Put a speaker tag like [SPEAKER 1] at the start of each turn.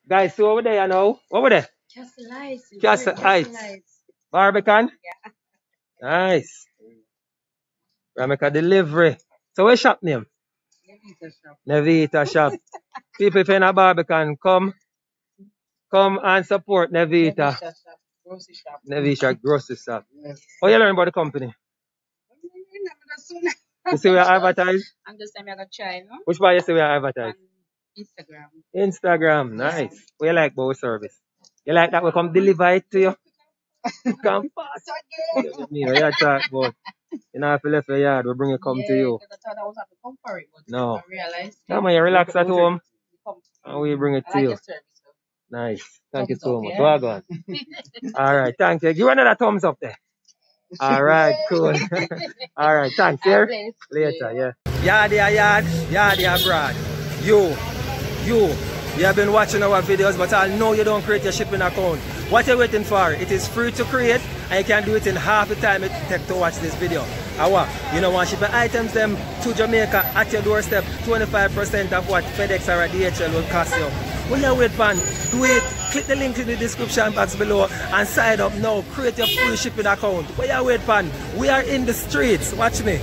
[SPEAKER 1] Guys, so over there now. Over there.
[SPEAKER 2] Castle Heights.
[SPEAKER 1] Castle Heights. Barbican. Nice. Rameka delivery. So where's shop name?
[SPEAKER 2] Nevita shop.
[SPEAKER 1] Nevita shop. People if you're in a Barbican, come and support Nevita.
[SPEAKER 2] Nevita shop. Grocery shop.
[SPEAKER 1] Nevita grocery shop.
[SPEAKER 2] Yes.
[SPEAKER 1] How you learn about the company? You see we are advertised?
[SPEAKER 2] I'm just saying I got try, no?
[SPEAKER 1] Which part you see we are advertised?
[SPEAKER 2] On Instagram.
[SPEAKER 1] Instagram, nice. What you like about service? You like that we come deliver it to you? Come fast. Me, what you talk about? You know, if you left your yard, we bring it come to you.
[SPEAKER 2] Because I thought I was have to come for it, but
[SPEAKER 1] No.
[SPEAKER 2] I realized.
[SPEAKER 1] No, man, you relax at home
[SPEAKER 2] Come.
[SPEAKER 1] and we bring it
[SPEAKER 2] I
[SPEAKER 1] to
[SPEAKER 2] like
[SPEAKER 1] you.
[SPEAKER 2] your service, though.
[SPEAKER 1] Nice. Thank you
[SPEAKER 2] Thumbs
[SPEAKER 1] so
[SPEAKER 2] up,
[SPEAKER 1] much.
[SPEAKER 2] yeah.
[SPEAKER 1] Well done. All right, thank you. Give another thumbs up there. All right, cool. All right, thanks. Here later, yeah. Yardia Brad. You have been watching our videos, but I know you don't create your shipping account. What are you waiting for? It is free to create, and you can do it in half the time it takes to watch this video. Awa, you know, want shipping items them to Jamaica at your doorstep, 25% of what FedEx or DHL will cost you. When you wait, man, do it. Click the link in the description box below and sign up now. Create your free shipping account. Where you wait, man? We are in the streets. Watch me.